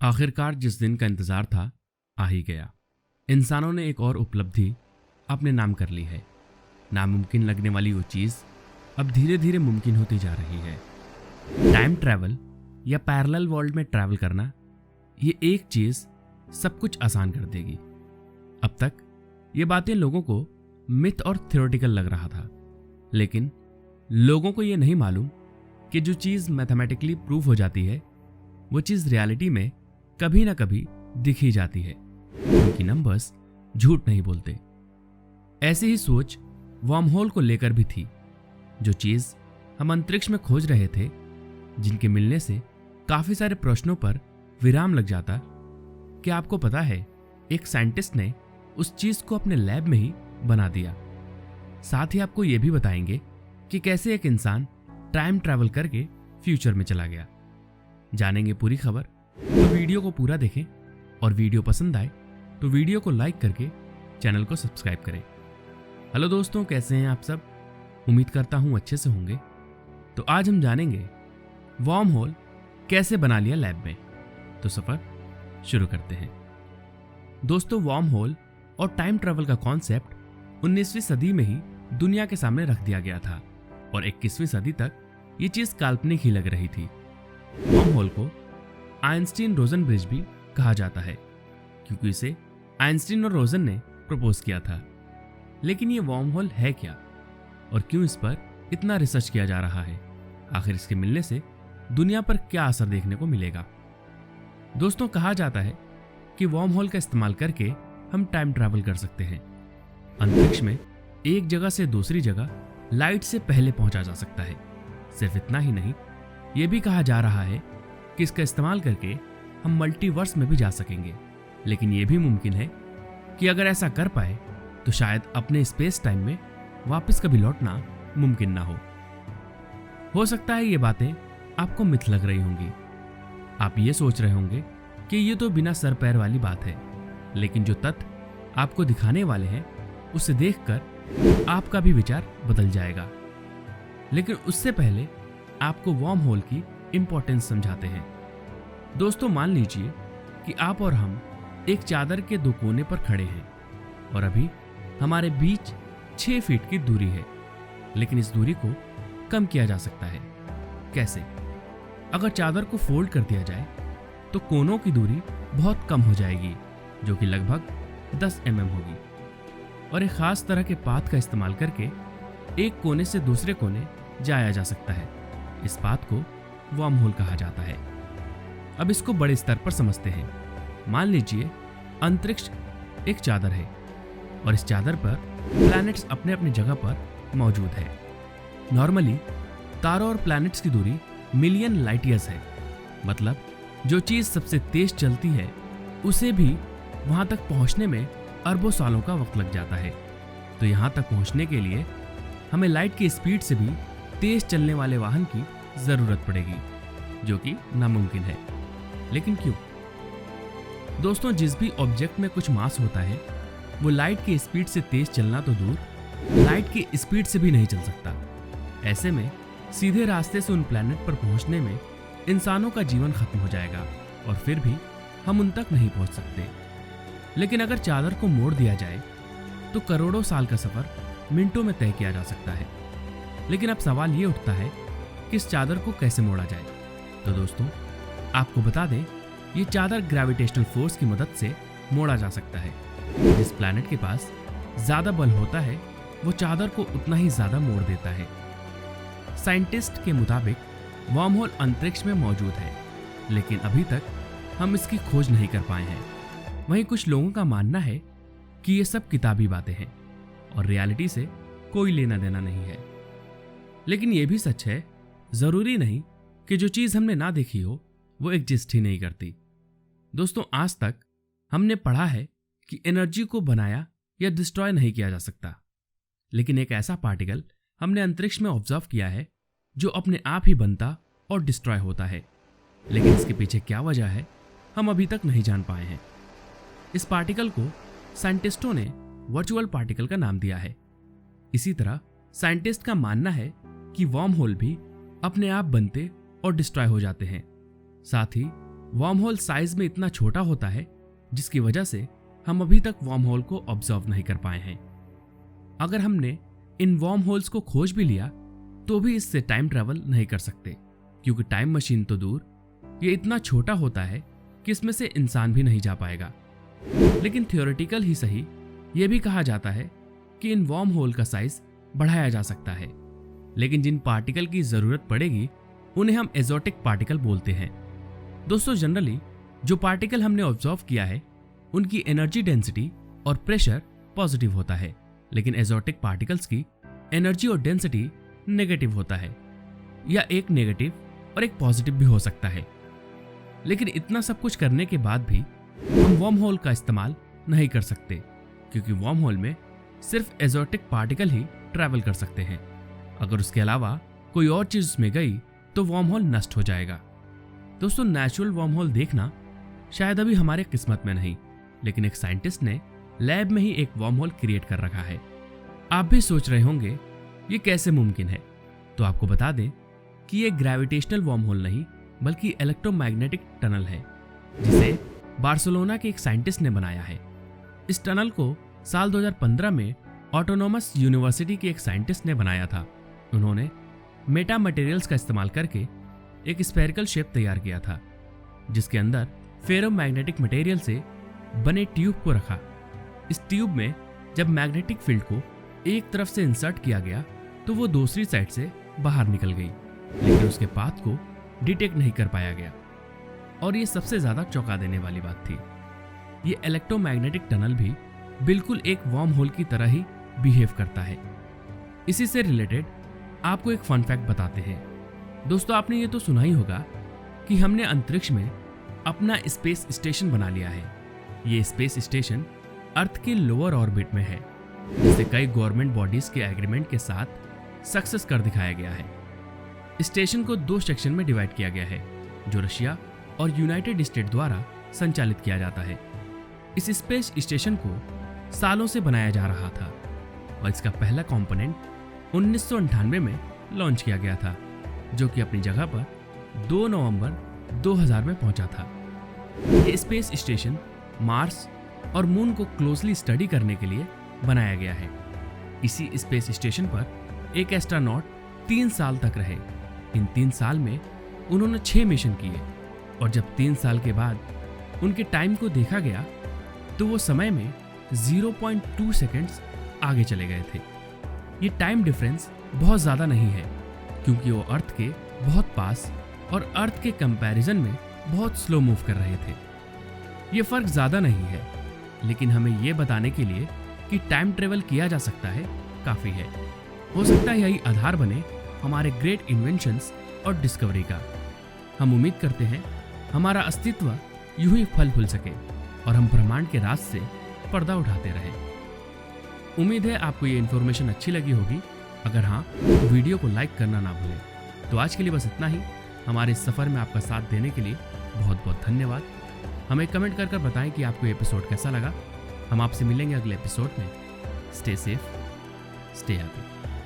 आखिरकार जिस दिन का इंतजार था आ ही गया। इंसानों ने एक और उपलब्धि अपने नाम कर ली है। नामुमकिन लगने वाली वो चीज़ अब धीरे धीरे मुमकिन होती जा रही है। टाइम ट्रैवल या पैरेलल वर्ल्ड में ट्रैवल करना, ये एक चीज़ सब कुछ आसान कर देगी। अब तक ये बातें लोगों को मिथ और थ्योरेटिकल लग रहा था, लेकिन लोगों को ये नहीं मालूम कि जो चीज़ मैथमेटिकली प्रूव हो जाती है वो चीज़ रियलिटी में कभी ना कभी दिख ही जाती है, क्योंकि नंबर्स झूठ नहीं बोलते। ऐसी ही सोच वर्म होल को लेकर भी थी। जो चीज़ हम अंतरिक्ष में खोज रहे थे, जिनके मिलने से काफ़ी सारे प्रश्नों पर विराम लग जाता। क्या आपको पता है, एक साइंटिस्ट ने उस चीज़ को अपने लैब में ही बना दिया। साथ ही आपको यह भी बताएंगे कि कैसे एक इंसान टाइम ट्रैवल करके फ्यूचर में चला गया। जानेंगे पूरी खबर, तो वीडियो को पूरा देखें और वीडियो पसंद आए तो वीडियो को लाइक करके चैनल को सब्सक्राइब करें। हेलो दोस्तों, कैसे हैं आप सब? उम्मीद करता हूं अच्छे से होंगे। तो आज हम जानेंगे वर्म होल कैसे बना लिया लैब में। तो सफर शुरू करते हैं। दोस्तों, वर्म होल और टाइम ट्रैवल का कॉन्सेप्ट 19वीं सदी में ही दुनिया के सामने रख दिया गया था और 21वीं सदी तक ये चीज काल्पनिक ही लग रही थी। वर्म होल को आइंस्टीन रोजन ब्रिज भी कहा जाता है, क्योंकि इसे आइंस्टीन और रोजन ने प्रपोज किया था। लेकिन ये वर्म होल है क्या और क्यों इस पर इतना रिसर्च किया जा रहा है? आखिर इसके मिलने से दुनिया पर क्या असर देखने को मिलेगा? दोस्तों, कहा जाता है कि वर्म होल का इस्तेमाल करके हम टाइम ट्रैवल कर सकते हैं। अंतरिक्ष में एक जगह से दूसरी जगह लाइट से पहले पहुंचा जा सकता है। सिर्फ इतना ही नहीं, यह भी कहा जा रहा है कि इसका इस्तेमाल करके हम मल्टीवर्स में भी जा सकेंगे। लेकिन यह भी मुमकिन है कि अगर ऐसा कर पाए तो शायद अपने स्पेस टाइम में वापस कभी लौटना मुमकिन ना हो सकता है ये बातें आपको मिथ लग रही होंगी। आप ये सोच रहे होंगे कि ये तो बिना सर पैर वाली बात है, लेकिन जो तथ्य आपको दिखाने वाले हैं उसे देखकर आपका भी विचार बदल जाएगा। लेकिन उससे पहले आपको वर्म होल की इंपॉर्टेंस समझाते हैं। दोस्तों, मान लीजिए कि आप और हम एक चादर के दो कोने पर खड़े हैं और अभी हमारे बीच 6 फीट की दूरी है, लेकिन इस दूरी को कम किया जा सकता है। कैसे? अगर चादर को फोल्ड कर दिया जाए तो कोनों की दूरी बहुत कम हो जाएगी, जो कि लगभग 10 mm होगी। और एक खास तरह के पाथ का इस्तेमाल करके एक कोने से दूसरे कोने जाया जा सकता है। इस पाथ को वर्म होल कहा जाता है। अब इसको बड़े स्तर पर समझते हैं। मान लीजिए अंतरिक्ष एक चादर है और इस चादर पर प्लैनेट्स अपने अपनी जगह पर मौजूद है। नॉर्मली तारों और प्लैनेट्स की दूरी मिलियन लाइट ईयर्स है। मतलब जो चीज़ सबसे तेज चलती है उसे भी वहां तक पहुंचने में अरबों सालों का वक्त लग जाता है। तो यहां तक पहुंचने के लिए हमें लाइट की स्पीड से भी तेज चलने वाले वाहन की जरूरत पड़ेगी, जो कि नामुमकिन है। लेकिन क्यों? दोस्तों, जिस भी ऑब्जेक्ट में कुछ मास होता है वो लाइट की स्पीड से तेज चलना तो दूर, लाइट की स्पीड से भी नहीं चल सकता। ऐसे में सीधे रास्ते से उन प्लैनेट पर पहुंचने में इंसानों का जीवन खत्म हो जाएगा और फिर भी हम उन तक नहीं पहुंच सकते। लेकिन अगर चादर को मोड़ दिया जाए तो करोड़ों साल का सफर मिनटों में तय किया जा सकता है। लेकिन अब सवाल ये उठता है कि इस चादर को कैसे मोड़ा जाए? तो दोस्तों, आपको बता दें, ये चादर ग्रेविटेशनल फोर्स की मदद से मोड़ा जा सकता है। जिस प्लैनेट के पास ज्यादा बल होता है वो चादर को उतना ही ज्यादा मोड़ देता है। साइंटिस्ट के मुताबिक वर्म होल अंतरिक्ष में मौजूद है, लेकिन अभी तक हम इसकी खोज नहीं कर पाए हैं। वहीं कुछ लोगों का मानना है कि ये सब किताबी बातें हैं और रियलिटी से कोई लेना देना नहीं है। लेकिन यह भी सच है, जरूरी नहीं कि जो चीज हमने ना देखी हो वो एग्जिस्ट ही नहीं करती। दोस्तों, आज तक हमने पढ़ा है कि एनर्जी को बनाया या डिस्ट्रॉय नहीं किया जा सकता, लेकिन एक ऐसा पार्टिकल हमने अंतरिक्ष में ऑब्जर्व किया है जो अपने आप ही बनता और डिस्ट्रॉय होता है। लेकिन इसके पीछे क्या वजह है हम अभी तक नहीं जान पाए हैं। इस पार्टिकल को साइंटिस्टों ने वर्चुअल पार्टिकल का नाम दिया है। इसी तरह साइंटिस्ट का मानना है कि वर्म होल भी अपने आप बनते और डिस्ट्रॉय हो जाते हैं। साथ ही वार्म होल साइज में इतना छोटा होता है जिसकी वजह से हम अभी तक वार्म होल को ऑब्जर्व नहीं कर पाए हैं। अगर हमने इन वार्म होल्स को खोज भी लिया तो भी इससे टाइम ट्रैवल नहीं कर सकते, क्योंकि टाइम मशीन तो दूर, ये इतना छोटा होता है कि इसमें से इंसान भी नहीं जा पाएगा। लेकिन थियोरेटिकल ही सही, ये भी कहा जाता है कि इन वार्म होल का साइज बढ़ाया जा सकता है, लेकिन जिन पार्टिकल की जरूरत पड़ेगी उन्हें हम एजोटिक पार्टिकल बोलते हैं। दोस्तों, जनरली जो पार्टिकल हमने ऑब्जर्व किया है उनकी एनर्जी डेंसिटी और प्रेशर पॉजिटिव होता है, लेकिन एजोटिक पार्टिकल्स की एनर्जी और डेंसिटी नेगेटिव होता है, या एक नेगेटिव और एक पॉजिटिव भी हो सकता है। लेकिन इतना सब कुछ करने के बाद भी हम वार्म होल का इस्तेमाल नहीं कर सकते, क्योंकि वार्म होल में सिर्फ एजोटिक पार्टिकल ही ट्रैवल कर सकते हैं। अगर उसके अलावा कोई और चीज उसमें गई तो वार्म होल नष्ट हो जाएगा। दोस्तों, नेचुरल वार्म होल देखना शायद अभी हमारे किस्मत में नहीं, लेकिन एक साइंटिस्ट ने लैब में ही एक वार्म होल क्रिएट कर रखा है। आप भी सोच रहे होंगे ये कैसे मुमकिन है, तो आपको बता दें कि ये ग्रेविटेशनल वार्म होल नहीं बल्कि इलेक्ट्रोमैग्नेटिक टनल है, जिसे बार्सिलोना के एक साइंटिस्ट ने बनाया है। इस टनल को साल 2015 में ऑटोनोमस यूनिवर्सिटी के एक साइंटिस्ट ने बनाया था। उन्होंने मेटा मटेरियल्स का इस्तेमाल करके एक स्फेरिकल शेप तैयार किया था, जिसके अंदर फेरोमैग्नेटिक मटेरियल से बने ट्यूब को रखा। इस ट्यूब में जब मैग्नेटिक फील्ड को एक तरफ से इंसर्ट किया गया तो वो दूसरी साइड से बाहर निकल गई, लेकिन उसके पाथ को डिटेक्ट नहीं कर पाया गया। और ये सबसे ज्यादा चौंका देने वाली बात थी, ये इलेक्ट्रोमैग्नेटिक टनल भी बिल्कुल एक वार्म होल की तरह ही बिहेव करता है। इसी से रिलेटेड आपको एक फन फैक्ट बताते हैं। दोस्तों, आपने ये तो सुना ही होगा कि हमने अंतरिक्ष में अपना स्पेस स्टेशन बना लिया है। ये स्पेस स्टेशन अर्थ के लोअर ऑर्बिट में है, जिसे कई गवर्नमेंट बॉडीज के एग्रीमेंट के साथ सक्सेस कर दिखाया गया है। स्टेशन को 2 सेक्शन में डिवाइड किया गया है, जो रशिया और यूनाइटेड स्टेट द्वारा संचालित किया जाता है। इस स्पेस स्टेशन को सालों से बनाया जा रहा था और इसका पहला कंपोनेंट 1998 में लॉन्च किया गया था, जो कि अपनी जगह पर 2 नवंबर 2000 में पहुंचा था। ये स्पेस स्टेशन मार्स और मून को क्लोजली स्टडी करने के लिए बनाया गया है। इसी स्पेस स्टेशन पर एक एस्ट्रोनॉट 3 साल तक रहे। इन 3 साल में उन्होंने 6 मिशन किए, और जब 3 साल के बाद उनके टाइम को देखा गया तो वो समय में 0.2 सेकेंड्स आगे चले गए थे। ये टाइम डिफरेंस बहुत ज़्यादा नहीं है, क्योंकि वो अर्थ के बहुत पास और अर्थ के कंपैरिजन में बहुत स्लो मूव कर रहे थे। ये फर्क ज़्यादा नहीं है, लेकिन हमें ये बताने के लिए कि टाइम ट्रेवल किया जा सकता है काफ़ी है। हो सकता है यही आधार बने हमारे ग्रेट इन्वेंशंस और डिस्कवरी का। हम उम्मीद करते हैं हमारा अस्तित्व यूं ही फल फूल सके और हम ब्रह्मांड के राज से पर्दा उठाते रहें। उम्मीद है आपको ये इन्फॉर्मेशन अच्छी लगी होगी। अगर हाँ, तो वीडियो को लाइक करना ना भूलें। तो आज के लिए बस इतना ही। हमारे इस सफ़र में आपका साथ देने के लिए बहुत बहुत धन्यवाद। हमें कमेंट कर बताएं कि आपको ये एपिसोड कैसा लगा। हम आपसे मिलेंगे अगले एपिसोड में। Stay safe, stay happy.